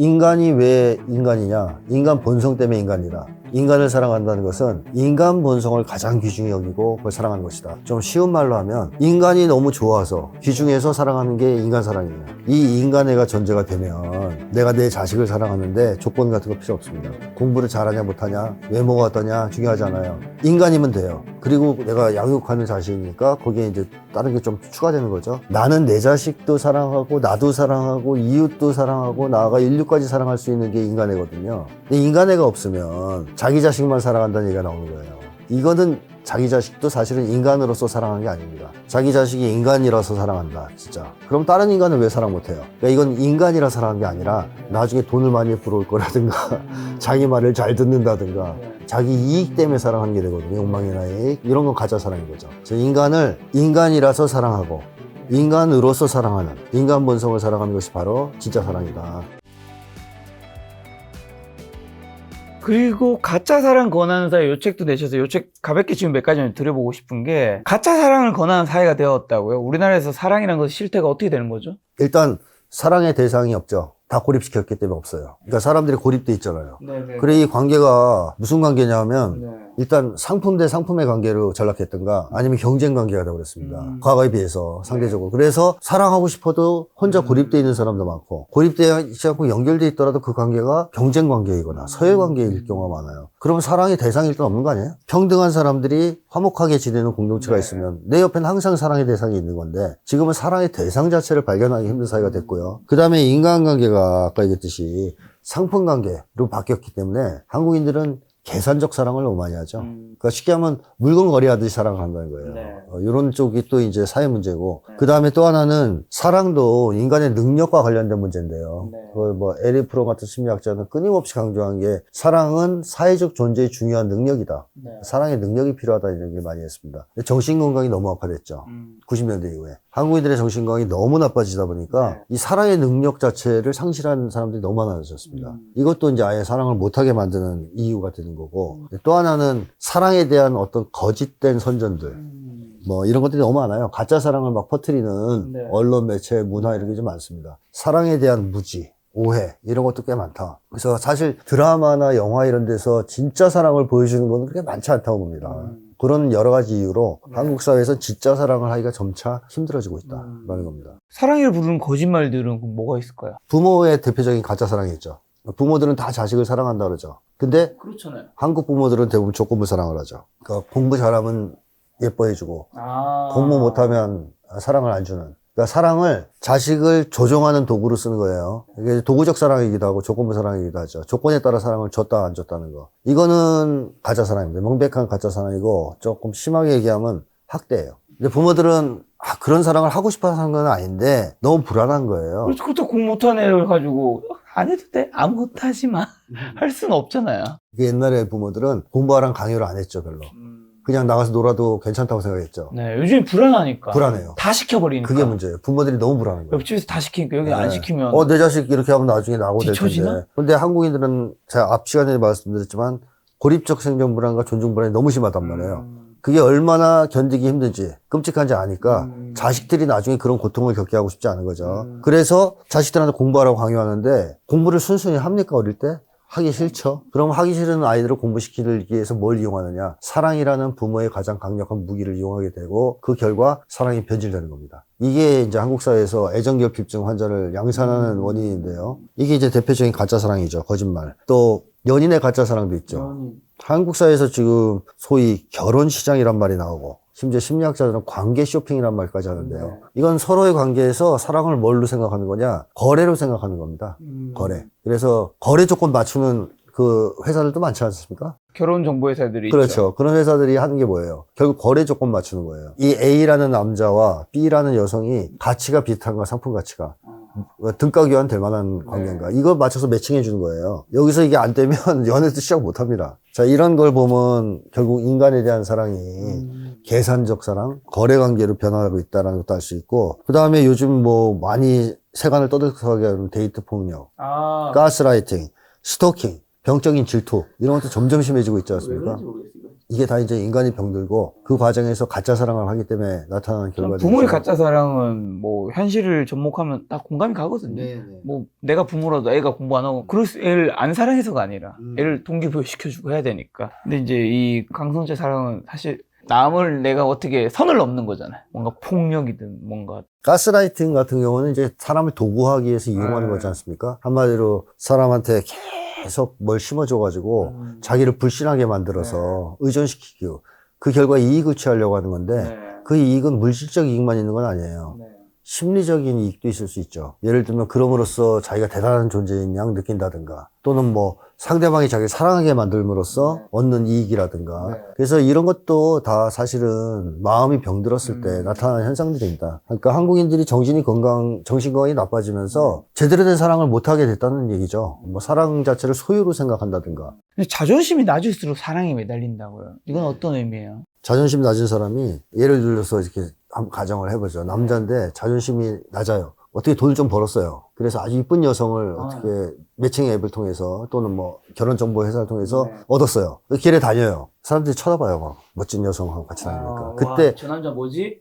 인간이 왜 인간이냐? 인간 본성 때문에 인간이다. 인간을 사랑한다는 것은 인간 본성을 가장 귀중히 여기고 그걸 사랑하는 것이다. 좀 쉬운 말로 하면 인간이 너무 좋아서 귀중해서 사랑하는 게 인간 사랑이에요. 이 인간애가 전제가 되면 내가 내 자식을 사랑하는데 조건 같은 거 필요 없습니다. 공부를 잘하냐 못하냐, 외모가 어떠냐 중요하지 않아요. 인간이면 돼요. 그리고 내가 양육하는 자식이니까 거기에 이제 다른 게 좀 추가되는 거죠. 나는 내 자식도 사랑하고 나도 사랑하고 이웃도 사랑하고 나아가 인류까지 사랑할 수 있는 게 인간애거든요. 근데 인간애가 없으면 자기 자식만 사랑한다는 얘기가 나오는 거예요. 이거는 자기 자식도 사실은 인간으로서 사랑한 게 아닙니다. 자기 자식이 인간이라서 사랑한다, 진짜. 그럼 다른 인간을 왜 사랑 못해요? 그러니까 이건 인간이라 사랑한 게 아니라 나중에 돈을 많이 벌어올 거라든가 자기 말을 잘 듣는다든가 자기 이익 때문에 사랑하는 게 되거든요. 욕망이나 이익. 이런 건 가짜 사랑인 거죠. 그래서 인간을 인간이라서 사랑하고 인간으로서 사랑하는 인간 본성을 사랑하는 것이 바로 진짜 사랑이다. 그리고 가짜 사랑 권하는 사회 요 책도 내셔서 요 책 가볍게 지금 몇 가지만 드려보고 싶은 게 가짜 사랑을 권하는 사회가 되었다고요? 우리나라에서 사랑이라는 것의 실태가 어떻게 되는 거죠? 일단 사랑의 대상이 없죠. 다 고립시켰기 때문에 없어요. 그러니까 사람들이 고립돼 있잖아요. 네네. 그래 이 관계가 무슨 관계냐면 네. 일단 상품 대 상품의 관계로 전락했던가 아니면 경쟁 관계가 되고 그랬습니다. 과거에 비해서 상대적으로. 그래서 사랑하고 싶어도 혼자 고립돼 있는 사람도 많고 고립되어 있지 않고 연결돼 있더라도 그 관계가 경쟁 관계이거나 서열 관계일 경우가 많아요. 그러면 사랑의 대상이 일단 없는 거 아니에요? 평등한 사람들이 화목하게 지내는 공동체가 네. 있으면 내 옆에는 항상 사랑의 대상이 있는 건데 지금은 사랑의 대상 자체를 발견하기 힘든 사회가 됐고요. 그 다음에 인간관계가 아까 얘기했듯이 상품관계로 바뀌었기 때문에 한국인들은 계산적 사랑을 너무 많이 하죠. 그러니까 쉽게 하면 물건 거래하듯이 사랑을 한다는 거예요. 네. 이런 쪽이 또 이제 사회 문제고. 그 다음에 또 하나는 사랑도 인간의 능력과 관련된 문제인데요. 네. 그걸 뭐 에리 프롬 같은 심리학자는 끊임없이 강조한 게 사랑은 사회적 존재의 중요한 능력이다. 네. 사랑의 능력이 필요하다 이런 얘기를 많이 했습니다. 정신건강이 너무 악화됐죠. 90년대 이후에. 한국인들의 정신건강이 너무 나빠지다 보니까 네. 이 사랑의 능력 자체를 상실한 사람들이 너무 많아졌습니다. 이것도 이제 아예 사랑을 못하게 만드는 이유가 되는 거고 또 하나는 사랑에 대한 어떤 거짓된 선전들 뭐 이런 것들이 너무 많아요. 가짜 사랑을 막 퍼뜨리는 네. 언론, 매체, 문화 이런 게 좀 많습니다. 사랑에 대한 무지, 오해 이런 것도 꽤 많다. 그래서 사실 드라마나 영화 이런 데서 진짜 사랑을 보여주는 건 그렇게 많지 않다고 봅니다. 그런 여러 가지 이유로 한국 사회에서 진짜 사랑을 하기가 점차 힘들어지고 있다라는 겁니다. 사랑을 부르는 거짓말들은 뭐가 있을까요? 부모의 대표적인 가짜 사랑이 있죠. 부모들은 다 자식을 사랑한다 그러죠. 근데 그렇잖아요. 한국 부모들은 대부분 조건부 사랑을 하죠. 그러니까 공부 잘하면 예뻐해주고 공부 못하면 사랑을 안 주는. 그러니까 사랑을 자식을 조종하는 도구로 쓰는 거예요. 이게 도구적 사랑이기도 하고 조건부 사랑이기도 하죠. 조건에 따라 사랑을 줬다 안 줬다는 거. 이거는 가짜 사랑입니다. 명백한 가짜 사랑이고 조금 심하게 얘기하면 학대예요. 근데 부모들은 그런 사랑을 하고 싶어서 하는 건 아닌데 너무 불안한 거예요. 그래서 그것도 공부 못한 애를 가지고 안 해도 돼? 아무것도 하지 마. 할 수는 없잖아요. 옛날에 부모들은 공부하라는 강요를 안 했죠, 별로. 그냥 나가서 놀아도 괜찮다고 생각했죠. 네, 요즘 불안하니까. 불안해요. 다 시켜버리니까. 그게 문제예요. 부모들이 너무 불안한 거예요. 옆집에서 다 시키니까 여기 안 네. 시키면. 내 자식 이렇게 하면 나중에 나고 될 뒤처지나? 텐데. 근데 한국인들은 제가 앞 시간에 말씀드렸지만 고립적 생존 불안과 존중 불안이 너무 심하단 말이에요. 그게 얼마나 견디기 힘든지 끔찍한지 아니까 자식들이 나중에 그런 고통을 겪게 하고 싶지 않은 거죠. 그래서 자식들한테 공부하라고 강요하는데 공부를 순순히 합니까 어릴 때? 하기 싫죠. 그럼 하기 싫은 아이들을 공부시키기 위해서 뭘 이용하느냐? 사랑이라는 부모의 가장 강력한 무기를 이용하게 되고 그 결과 사랑이 변질되는 겁니다. 이게 이제 한국 사회에서 애정결핍증 환자를 양산하는 원인인데요. 이게 이제 대표적인 가짜 사랑이죠. 거짓말. 또 연인의 가짜 사랑도 있죠. 한국 사회에서 지금 소위 결혼 시장이란 말이 나오고 심지어 심리학자들은 관계 쇼핑이란 말까지 하는데요. 이건 서로의 관계에서 사랑을 뭘로 생각하는 거냐? 거래로 생각하는 겁니다. 거래. 그래서 거래 조건 맞추는 그 회사들도 많지 않습니까? 결혼 정보 회사들이 그렇죠. 있죠. 그런 회사들이 하는 게 뭐예요? 결국 거래 조건 맞추는 거예요. 이 A라는 남자와 B라는 여성이 가치가 비슷한가, 상품 가치가. 등가 교환 될 만한 관계인가. 이걸 맞춰서 매칭해 주는 거예요. 여기서 이게 안 되면 연애도 시작 못 합니다. 자, 이런 걸 보면 결국 인간에 대한 사랑이 계산적 사랑, 거래 관계로 변화하고 있다는 것도 알 수 있고, 그 다음에 요즘 뭐 많이 세간을 떠들썩하게 하는 데이트 폭력, 가스라이팅, 스토킹, 병적인 질투, 이런 것도 점점 심해지고 있지 않습니까? 이게 다 이제 인간이 병들고 그 과정에서 가짜 사랑을 하기 때문에 나타나는 결과죠. 부모의 가짜 사랑은 뭐 현실을 접목하면 다 공감이 가거든요. 뭐 내가 부모라도 애가 공부 안 하고 그럴 수 애를 안 사랑해서가 아니라 애를 동기부여 시켜주고 해야 되니까. 근데 이제 이 강성재 사랑은 사실 남을 내가 어떻게 선을 넘는 거잖아요. 뭔가 폭력이든 뭔가. 가스라이팅 같은 경우는 이제 사람을 도구하기 위해서 이용하는 거지 않습니까? 한마디로 사람한테 계속 뭘 심어줘가지고 자기를 불신하게 만들어서 의존시키고 그 결과 이익을 취하려고 하는 건데 그 이익은 물질적 이익만 있는 건 아니에요. 심리적인 이익도 있을 수 있죠. 예를 들면 그럼으로써 자기가 대단한 존재인 양 느낀다든가 또는 뭐 상대방이 자기를 사랑하게 만들므로써 얻는 이익이라든가 그래서 이런 것도 다 사실은 마음이 병들었을 때 나타나는 현상들입니다. 그러니까 한국인들이 정신 건강이 나빠지면서 제대로 된 사랑을 못하게 됐다는 얘기죠. 뭐 사랑 자체를 소유로 생각한다든가. 근데 자존심이 낮을수록 사랑에 매달린다고요. 이건 어떤 의미예요? 자존심 낮은 사람이 예를 들어서 이렇게 한번 가정을 해보죠. 남자인데 자존심이 낮아요. 어떻게 돈을 좀 벌었어요. 그래서 아주 이쁜 여성을 어떻게 매칭 앱을 통해서 또는 뭐 결혼정보 회사를 통해서 얻었어요. 길에 다녀요. 사람들이 쳐다봐요. 막 멋진 여성하고 같이 다니니까. 그때 와, 저 남자 뭐지?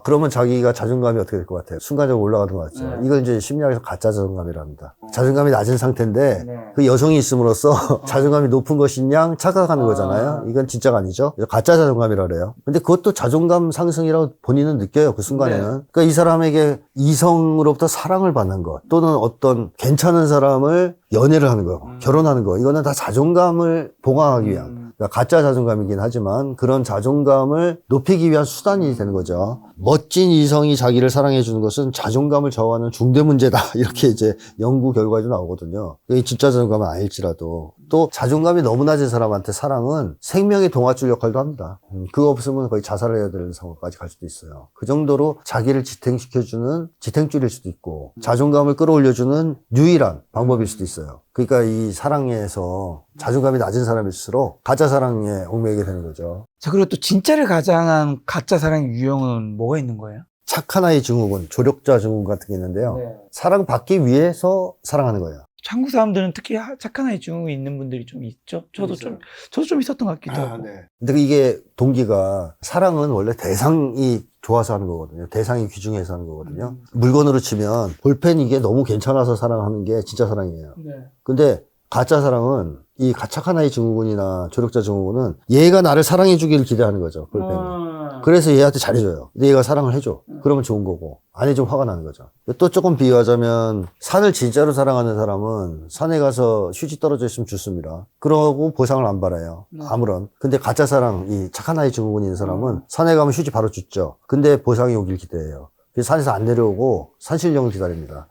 그러면 자기가 자존감이 어떻게 될 것 같아요? 순간적으로 올라가는 것 같죠. 이걸 이제 심리학에서 가짜 자존감이랍니다. 자존감이 낮은 상태인데 그 여성이 있음으로써 자존감이 높은 것인 양 착각하는 거잖아요. 이건 진짜가 아니죠. 가짜 자존감이라 그래요. 근데 그것도 자존감 상승이라고 본인은 느껴요. 그 순간에는. 그러니까 이 사람에게 이성으로부터 사랑을 받는 것 또는 어떤 괜찮은 사람을 연애를 하는 거, 결혼하는 거 이거는 다 자존감을 보강하기 위한 그러니까 가짜 자존감이긴 하지만 그런 자존감을 높이기 위한 수단이 되는 거죠. 멋진 이성이 자기를 사랑해 주는 것은 자존감을 저하하는 중대 문제다. 이렇게 이제 연구 결과도 나오거든요. 이게 진짜 자존감은 아닐지라도 또 자존감이 너무 낮은 사람한테 사랑은 생명의 동아줄 역할도 합니다. 그거 없으면 거의 자살을 해야 되는 상황까지 갈 수도 있어요. 그 정도로 자기를 지탱시켜주는 지탱줄일 수도 있고 자존감을 끌어올려주는 유일한 방법일 수도 있어요. 그러니까 이 사랑에서 자존감이 낮은 사람일수록 가짜 사랑에 얽매이게 되는 거죠. 자, 그리고 또 진짜를 가장한 가짜 사랑의 유형은 뭐가 있는 거예요? 착한 아이 증후군, 조력자 증후군 같은 게 있는데요. 사랑받기 위해서 사랑하는 거예요. 한국 사람들은 특히 착한 아이 증후군이 있는 분들이 좀 있죠. 저도 좀 있었던 것 같기도 하고. 근데 이게 동기가 사랑은 원래 대상이 좋아서 하는 거거든요. 대상이 귀중해서 하는 거거든요. 물건으로 치면 볼펜 이게 너무 괜찮아서 사랑하는 게 진짜 사랑이에요. 근데 가짜 사랑은 이 착한 아이 증후군이나 조력자 증후군은 얘가 나를 사랑해 주기를 기대하는 거죠. 볼펜이. 그래서 얘한테 잘해줘요. 근데 얘가 사랑을 해줘. 그러면 좋은 거고 안 해주면 화가 나는 거죠. 또 조금 비유하자면 산을 진짜로 사랑하는 사람은 산에 가서 휴지 떨어져 있으면 죽습니다. 그러고 보상을 안 받아요. 아무런. 근데 가짜 사랑, 이 착한 아이 증후군이 있는 사람은 산에 가면 휴지 바로 죽죠. 근데 보상이 오길 기대해요. 그래서 산에서 안 내려오고 산신령을 기다립니다.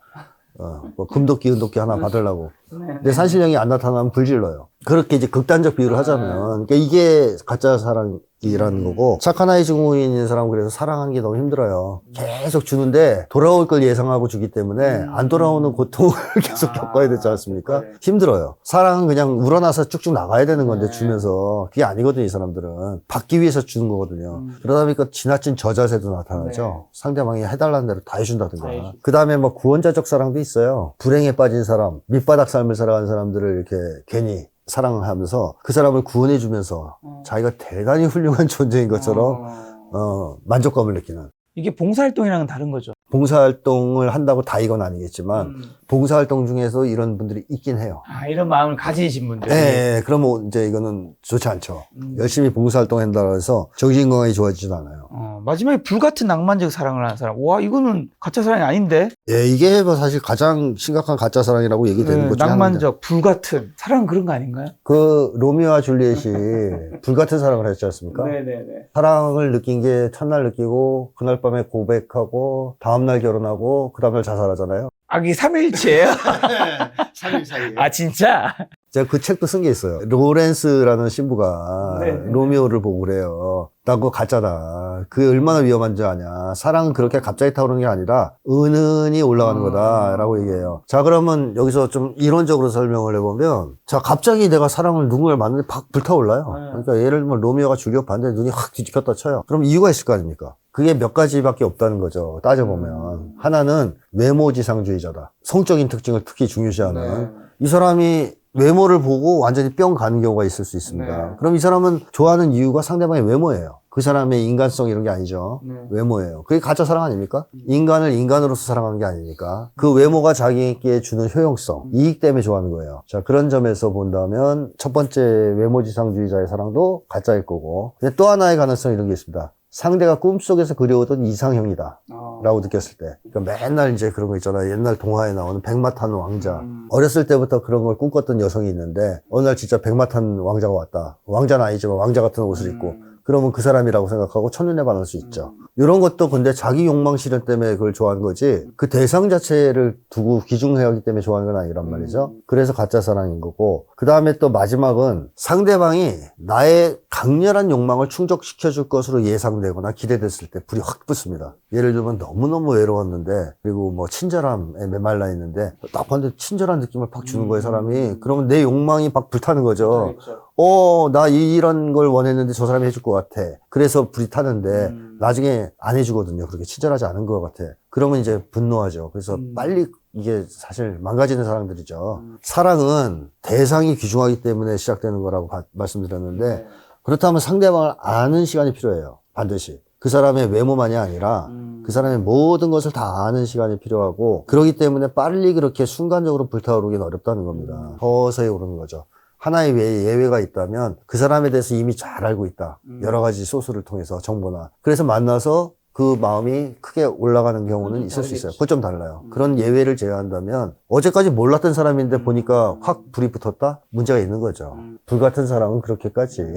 뭐 금도끼, 은도끼 하나 받으려고. 근데 산신령이 안 나타나면 불질러요. 그렇게 이제 극단적 비유를 하자면, 그러니까 이게 가짜 사랑이라는 거고, 착한 아이 증후군이 있는 사람은 그래서 사랑하는 게 너무 힘들어요. 계속 주는데 돌아올 걸 예상하고 주기 때문에 안 돌아오는 고통을 계속 겪어야 되지 않습니까? 힘들어요. 사랑은 그냥 우러나서 쭉쭉 나가야 되는 건데 주면서 그게 아니거든요, 이 사람들은. 받기 위해서 주는 거거든요. 그러다 보니까 지나친 저자세도 나타나죠. 상대방이 해달라는 대로 다 해준다든가. 그 다음에 뭐 구원자적 사랑도 있어요. 불행에 빠진 사람, 밑바닥 삶을 살아가는 사람들을 이렇게 괜히 사랑을 하면서 그 사람을 구원해주면서 자기가 대단히 훌륭한 존재인 것처럼 만족감을 느끼는. 이게 봉사활동이랑은 다른 거죠. 봉사활동을 한다고 다 이건 아니겠지만 봉사활동 중에서 이런 분들이 있긴 해요. 아, 이런 마음을 가지신 분들. 네, 그러면 이제 이거는 좋지 않죠. 열심히 봉사활동 한다고 해서 정신 건강이 좋아지진 않아요. 마지막에 불같은 낭만적 사랑을 하는 사람. 와, 이거는 가짜 사랑이 아닌데? 예, 이게 뭐 사실 가장 심각한 가짜 사랑이라고 얘기되는 것 중에 하나입니다. 낭만적, 불같은. 사랑은 그런 거 아닌가요? 그 로미오와 줄리엣이 불같은 사랑을 했지 않습니까? 네네네. 사랑을 느낀 게 첫날 느끼고 그날 밤에 고백하고 다음날 결혼하고 그 다음날 자살하잖아요. 아, 이게 3일치예요? 3일 사이에. 아, 진짜? 제가 그 책도 쓴 게 있어요. 로렌스라는 신부가 로미오를 보고 그래요. 나 그거 가짜다. 그게 얼마나 위험한 줄 아냐. 사랑은 그렇게 갑자기 타오르는 게 아니라 은은히 올라가는 거다라고 얘기해요. 자, 그러면 여기서 좀 이론적으로 설명을 해보면, 자, 갑자기 내가 사랑을 누군가를 만났는데 팍 불타올라요. 그러니까 예를 들면 로미오가 줄리엣 봤는데 눈이 확 뒤집혔다 쳐요. 그럼 이유가 있을 거 아닙니까? 그게 몇 가지밖에 없다는 거죠. 따져보면. 하나는 외모지상주의자다. 성적인 특징을 특히 중요시하는. 이 사람이 외모를 보고 완전히 뿅 가는 경우가 있을 수 있습니다. 네. 그럼 이 사람은 좋아하는 이유가 상대방의 외모예요. 그 사람의 인간성 이런 게 아니죠. 네. 외모예요. 그게 가짜 사랑 아닙니까? 인간을 인간으로서 사랑하는 게 아니니까. 그 외모가 자기에게 주는 효용성, 이익 때문에 좋아하는 거예요. 자, 그런 점에서 본다면 첫 번째 외모지상주의자의 사랑도 가짜일 거고. 근데 또 하나의 가능성이 이런 게 있습니다. 상대가 꿈속에서 그려오던 이상형이다. 라고 느꼈을 때. 그러니까 맨날 이제 그런 거 있잖아요. 옛날 동화에 나오는 백마 타는 왕자. 어렸을 때부터 그런 걸 꿈꿨던 여성이 있는데, 어느 날 진짜 백마 탄 왕자가 왔다. 왕자는 아니지만 왕자 같은 옷을 입고. 그러면 그 사람이라고 생각하고 첫눈에 반할 수 있죠. 이런 것도 근데 자기 욕망 실현 때문에 그걸 좋아하는 거지, 그 대상 자체를 두고 귀중해야 하기 때문에 좋아하는 건 아니란 말이죠. 그래서 가짜 사랑인 거고, 그 다음에 또 마지막은 상대방이 나의 강렬한 욕망을 충족시켜줄 것으로 예상되거나 기대됐을 때 불이 확 붙습니다. 예를 들면 너무너무 외로웠는데, 그리고 뭐 친절함에 메말라 있는데 딱 봤는데 친절한 느낌을 팍 주는 거예요, 사람이. 그러면 내 욕망이 막 불타는 거죠. 나 이런 걸 원했는데 저 사람이 해줄 것 같아. 그래서 불이 타는데 나중에 안 해주거든요. 그렇게 친절하지 않은 것 같아. 그러면 이제 분노하죠. 그래서 빨리, 이게 사실 망가지는 사람들이죠. 사랑은 대상이 귀중하기 때문에 시작되는 거라고 말씀드렸는데, 그렇다면 상대방을 아는 시간이 필요해요. 반드시. 그 사람의 외모만이 아니라 그 사람의 모든 것을 다 아는 시간이 필요하고, 그렇기 때문에 빨리 그렇게 순간적으로 불타오르기는 어렵다는 겁니다. 서서히 오르는 거죠. 하나의 예외가 있다면 그 사람에 대해서 이미 잘 알고 있다. 여러 가지 소스를 통해서, 정보나. 그래서 만나서 그 마음이 크게 올라가는 경우는 있을 수 있어요. 그건 좀 달라요. 그런 예외를 제외한다면 어제까지 몰랐던 사람인데 보니까 확 불이 붙었다? 문제가 있는 거죠. 불 같은 사람은 그렇게까지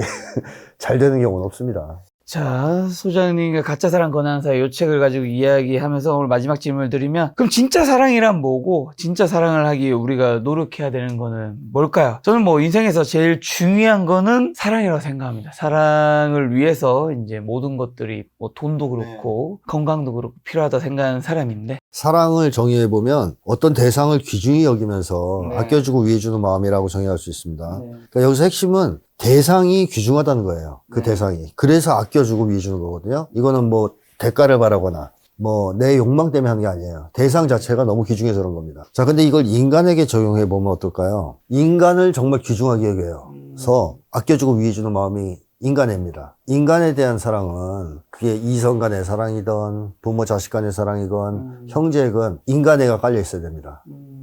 잘 되는 경우는 없습니다. 자, 소장님과 가짜 사랑 권한사의 요 책을 가지고 이야기하면서 오늘 마지막 질문을 드리면, 그럼 진짜 사랑이란 뭐고, 진짜 사랑을 하기 위해 우리가 노력해야 되는 거는 뭘까요? 저는 뭐 인생에서 제일 중요한 거는 사랑이라고 생각합니다. 사랑을 위해서 이제 모든 것들이, 뭐 돈도 그렇고 건강도 그렇고 필요하다 생각하는 사람인데, 사랑을 정의해보면 어떤 대상을 귀중히 여기면서 네. 아껴주고 위해주는 마음이라고 정의할 수 있습니다. 네. 그러니까 여기서 핵심은 대상이 귀중하다는 거예요. 그 대상이. 그래서 아껴주고 위해주는 거거든요. 이거는 뭐 대가를 바라거나 뭐 내 욕망 때문에 하는 게 아니에요. 대상 자체가 너무 귀중해서 그런 겁니다. 자, 근데 이걸 인간에게 적용해보면 어떨까요? 인간을 정말 귀중하게 여겨서 아껴주고 위해주는 마음이 인간애입니다. 인간에 대한 사랑은 그게 이성 간의 사랑이든 부모 자식 간의 사랑이건 형제건 인간애가 깔려 있어야 됩니다.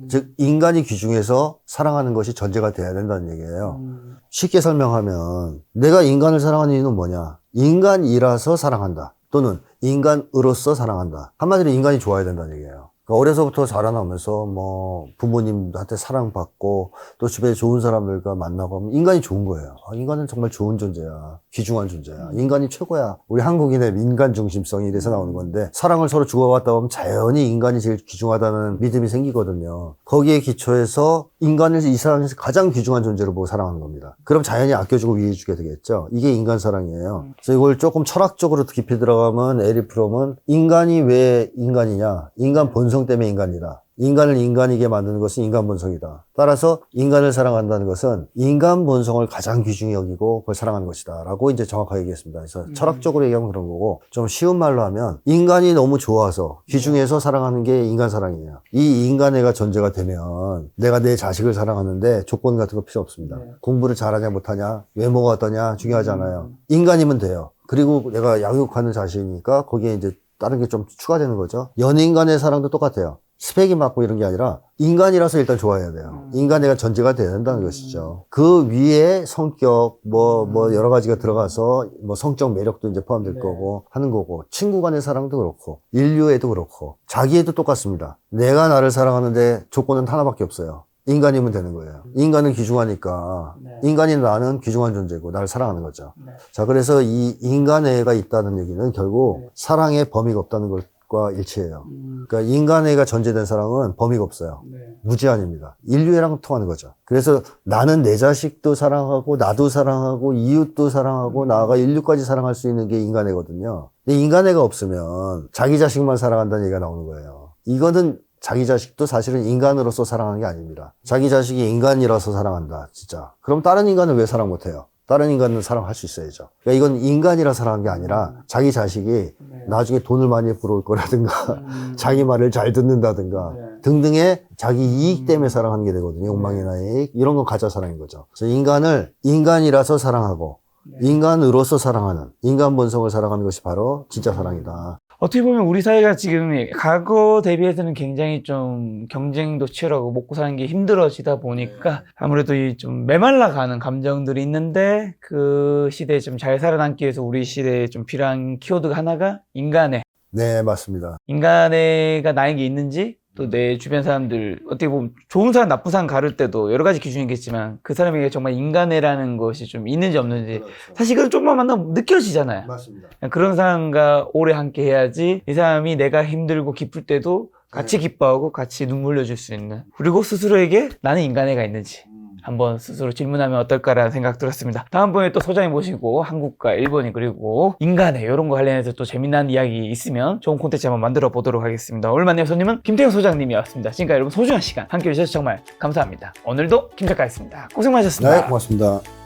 즉 인간이 귀중해서 사랑하는 것이 전제가 돼야 된다는 얘기예요. 쉽게 설명하면 내가 인간을 사랑하는 이유는 뭐냐? 인간이라서 사랑한다. 또는 인간으로서 사랑한다. 한마디로 인간이 좋아야 된다는 얘기예요. 그러니까 어려서부터 자라나면서 뭐 부모님한테 사랑받고 또 주변에 좋은 사람들과 만나고 하면 인간이 좋은 거예요. 인간은 정말 좋은 존재야. 귀중한 존재야. 인간이 최고야. 우리 한국인의 인간 중심성이 이래서 나오는 건데, 사랑을 서로 주고받다 보면 자연히 인간이 제일 귀중하다는 믿음이 생기거든요. 거기에 기초해서 인간을 이 세상에서 가장 귀중한 존재로 보고 사랑하는 겁니다. 그럼 자연히 아껴주고 위해주게 되겠죠. 이게 인간 사랑이에요. 그래서 이걸 조금 철학적으로 깊이 들어가면 에릭 프롬은 인간이 왜 인간이냐? 인간 본성 때문에 인간이다. 인간을 인간이게 만드는 것은 인간 본성이다. 따라서 인간을 사랑한다는 것은 인간 본성을 가장 귀중히 여기고 그걸 사랑하는 것이다 라고 이제 정확하게 얘기했습니다. 그래서 철학적으로 얘기하면 그런 거고, 좀 쉬운 말로 하면 인간이 너무 좋아서 귀중해서 사랑하는 게 인간 사랑이에요. 이 인간애가 존재가 되면 내가 내 자식을 사랑하는데 조건 같은 거 필요 없습니다. 공부를 잘하냐 못하냐, 외모가 어떠냐 중요하지 않아요. 인간이면 돼요. 그리고 내가 양육하는 자식이니까 거기에 이제 다른 게 좀 추가되는 거죠. 연인 간의 사랑도 똑같아요. 스펙이 맞고 이런 게 아니라 인간이라서 일단 좋아해야 돼요. 인간애가 전제가 돼야 된다는 것이죠. 그 위에 성격, 뭐 여러 가지가 들어가서 뭐 성적 매력도 이제 포함될 거고 하는 거고, 친구 간의 사랑도 그렇고 인류애도 그렇고 자기애도 똑같습니다. 내가 나를 사랑하는데 조건은 하나밖에 없어요. 인간이면 되는 거예요. 인간은 귀중하니까 인간인 나는 귀중한 존재고 나를 사랑하는 거죠. 자, 그래서 이 인간애가 있다는 얘기는 결국 사랑의 범위가 없다는 것과 일치해요. 그러니까 인간애가 전제된 사랑은 범위가 없어요. 무제한입니다. 인류애랑 통하는 거죠. 그래서 나는 내 자식도 사랑하고 나도 사랑하고 이웃도 사랑하고 나아가 인류까지 사랑할 수 있는 게 인간애거든요. 근데 인간애가 없으면 자기 자식만 사랑한다는 얘기가 나오는 거예요. 이거는 자기 자식도 사실은 인간으로서 사랑하는 게 아닙니다. 자기 자식이 인간이라서 사랑한다, 진짜. 그럼 다른 인간은 왜 사랑 못해요? 다른 인간은 사랑할 수 있어야죠. 그러니까 이건 인간이라 사랑하는 게 아니라 자기 자식이 나중에 돈을 많이 벌어올 거라든가 자기 말을 잘 듣는다든가 등등의 자기 이익 때문에 사랑하는 게 되거든요. 욕망이나 이익. 이런 건 가짜 사랑인 거죠. 그래서 인간을 인간이라서 사랑하고 인간으로서 사랑하는 인간 본성을 사랑하는 것이 바로 진짜 사랑이다. 어떻게 보면 우리 사회가 지금 과거 대비해서는 굉장히 좀 경쟁도 치열하고 먹고 사는 게 힘들어지다 보니까 아무래도 이 좀 메말라가는 감정들이 있는데 그 시대에 좀 잘 살아남기 위해서 우리 시대에 좀 필요한 키워드가 하나가 인간애. 네, 맞습니다. 인간애가 나에게 있는지 또 내 주변 사람들 어떻게 보면 좋은 사람 나쁜 사람 가를 때도 여러 가지 기준이 있겠지만 그 사람에게 정말 인간애라는 것이 좀 있는지 없는지 사실 그건 좀만 만나면 느껴지잖아요. 맞습니다. 그런 사람과 오래 함께 해야지 이 사람이 내가 힘들고 기쁠 때도 같이 기뻐하고 같이 눈물 흘려줄 수 있는 그리고 스스로에게 나는 인간애가 있는지 한번 스스로 질문하면 어떨까라는 생각 들었습니다. 다음번에 또 소장님 모시고 한국과 일본이 그리고 인간애 이런 거 관련해서 또 재미난 이야기 있으면 좋은 콘텐츠 한번 만들어 보도록 하겠습니다. 오늘 만난 손님은 김태형 소장님이었습니다. 지금까지 여러분 소중한 시간 함께 해주셔서 정말 감사합니다. 오늘도 김 작가였습니다. 고생 많으셨습니다. 네, 고맙습니다.